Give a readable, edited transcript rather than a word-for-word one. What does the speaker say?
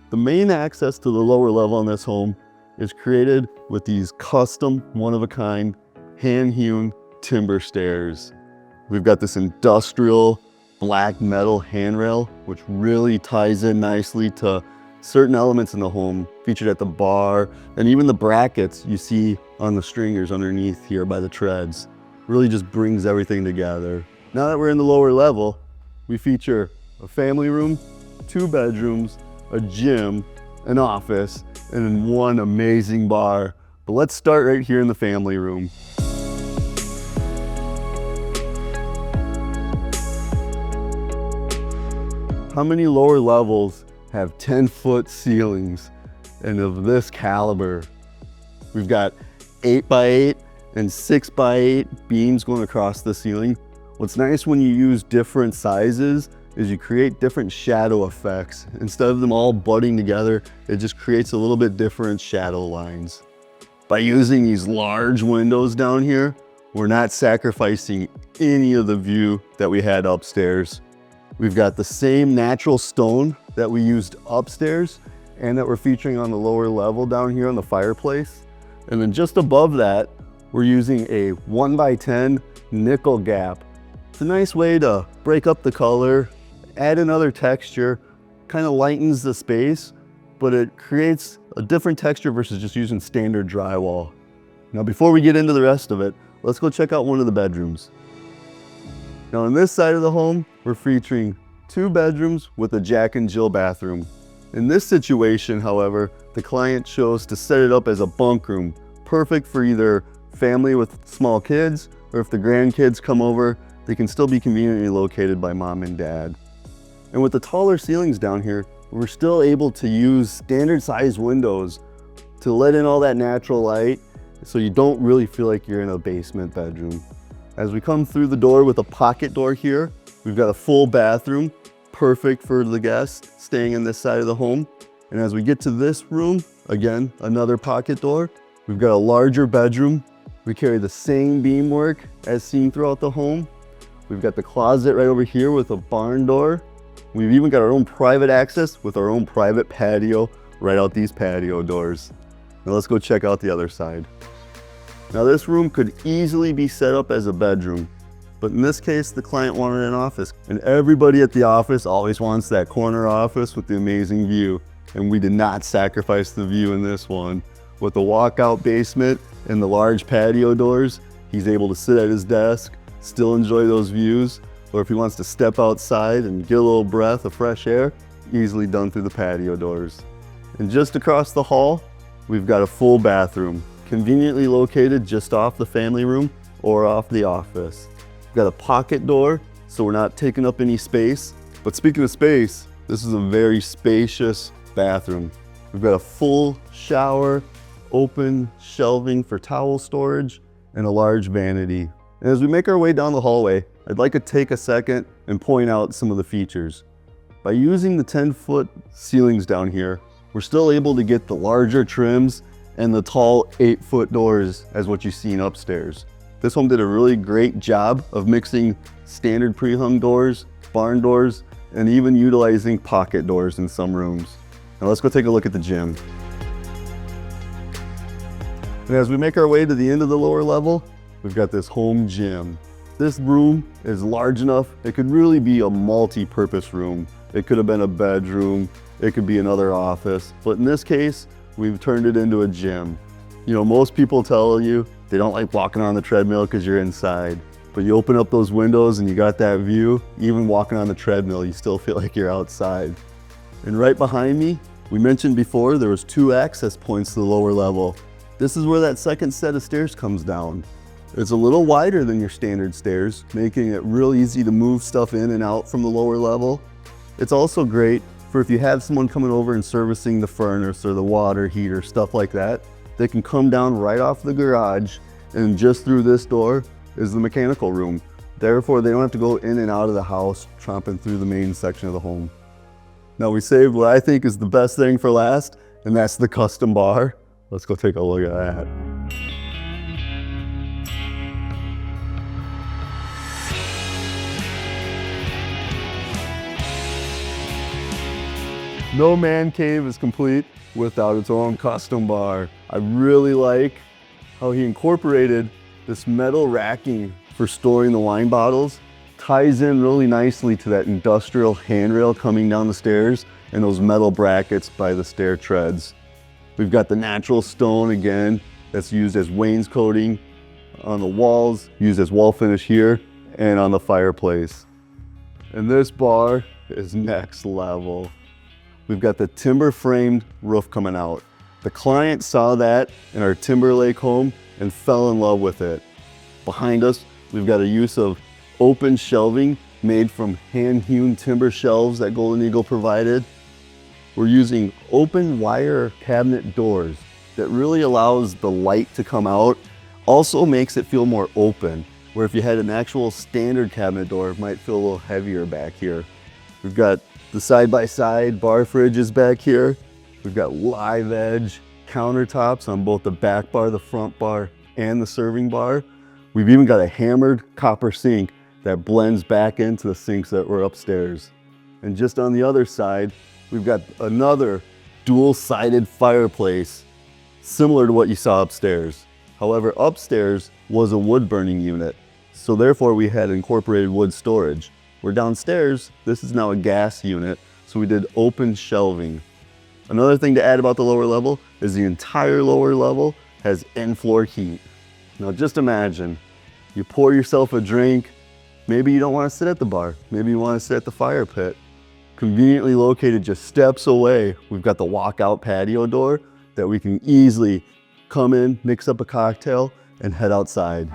The main access to the lower level in this home is created with these custom, one-of-a-kind, hand-hewn timber stairs. We've got this industrial black metal handrail, which really ties in nicely to certain elements in the home featured at the bar, and even the brackets you see on the stringers underneath here by the treads. Really just brings everything together. Now that we're in the lower level, we feature a family room, 2 bedrooms, a gym, an office, and one amazing bar. But let's start right here in the family room. How many lower levels have 10-foot ceilings and of this caliber? We've got 8x8 and 6x8 beams going across the ceiling. What's nice when you use different sizes is you create different shadow effects. Instead of them all butting together, it just creates a little bit different shadow lines. By using these large windows down here, we're not sacrificing any of the view that we had upstairs. We've got the same natural stone that we used upstairs and that we're featuring on the lower level down here on the fireplace. And then just above that, we're using a 1x10 nickel gap. It's a nice way to break up the color, add another texture, kind of lightens the space, but it creates a different texture versus just using standard drywall. Now, before we get into the rest of it, let's go check out one of the bedrooms. Now, on this side of the home, we're featuring 2 bedrooms with a Jack and Jill bathroom. In this situation, however, the client chose to set it up as a bunk room, perfect for either family with small kids, or if the grandkids come over, they can still be conveniently located by mom and dad. And with the taller ceilings down here, we're still able to use standard size windows to let in all that natural light, so you don't really feel like you're in a basement bedroom. As we come through the door with a pocket door here, we've got a full bathroom, perfect for the guests staying in this side of the home. And as we get to this room, again, another pocket door. We've got a larger bedroom. We carry the same beamwork as seen throughout the home. We've got the closet right over here with a barn door. We've even got our own private access with our own private patio right out these patio doors. Now let's go check out the other side. Now this room could easily be set up as a bedroom, but in this case, the client wanted an office. And everybody at the office always wants that corner office with the amazing view. And we did not sacrifice the view in this one. With the walkout basement and the large patio doors, he's able to sit at his desk, still enjoy those views, or if he wants to step outside and get a little breath of fresh air, easily done through the patio doors. And just across the hall, we've got a full bathroom, conveniently located just off the family room or off the office. We've got a pocket door, so we're not taking up any space. But speaking of space, this is a very spacious bathroom. We've got a full shower, open shelving for towel storage, and a large vanity. And as we make our way down the hallway, I'd like to take a second and point out some of the features. By using the 10-foot ceilings down here, we're still able to get the larger trims and the tall 8-foot doors as what you've seen upstairs. This home did a really great job of mixing standard pre-hung doors, barn doors, and even utilizing pocket doors in some rooms. Now let's go take a look at the gym. And as we make our way to the end of the lower level, we've got this home gym. This room is large enough, it could really be a multi-purpose room. It could have been a bedroom, it could be another office, but in this case, we've turned it into a gym. You know, most people tell you they don't like walking on the treadmill because you're inside, but you open up those windows and you got that view, even walking on the treadmill, you still feel like you're outside. And right behind me, we mentioned before there was 2 access points to the lower level. This is where that second set of stairs comes down. It's a little wider than your standard stairs, making it real easy to move stuff in and out from the lower level. It's also great for if you have someone coming over and servicing the furnace or the water heater, stuff like that. They can come down right off the garage, and just through this door is the mechanical room. Therefore, they don't have to go in and out of the house, tromping through the main section of the home. Now we saved what I think is the best thing for last, and that's the custom bar. Let's go take a look at that. No man cave is complete without its own custom bar. I really like how he incorporated this metal racking for storing the wine bottles. Ties in really nicely to that industrial handrail coming down the stairs and those metal brackets by the stair treads. We've got the natural stone again that's used as wainscoting on the walls, used as wall finish here, and on the fireplace. And this bar is next level. We've got the timber framed roof coming out. The client saw that in our Timber Lake home and fell in love with it. Behind us, we've got a use of open shelving made from hand-hewn timber shelves that Golden Eagle provided. We're using open wire cabinet doors that really allows the light to come out. Also makes it feel more open, where if you had an actual standard cabinet door, it might feel a little heavier back here. We've got the side-by-side bar fridges back here. We've got live edge countertops on both the back bar, the front bar, and the serving bar. We've even got a hammered copper sink that blends back into the sinks that were upstairs. And just on the other side, we've got another dual-sided fireplace, similar to what you saw upstairs. However, upstairs was a wood burning unit, so therefore we had incorporated wood storage. Where downstairs, this is now a gas unit, so we did open shelving. Another thing to add about the lower level is the entire lower level has in-floor heat. Now just imagine, you pour yourself a drink, maybe you don't want to sit at the bar, maybe you want to sit at the fire pit. Conveniently located just steps away, we've got the walkout patio door that we can easily come in, mix up a cocktail, and head outside.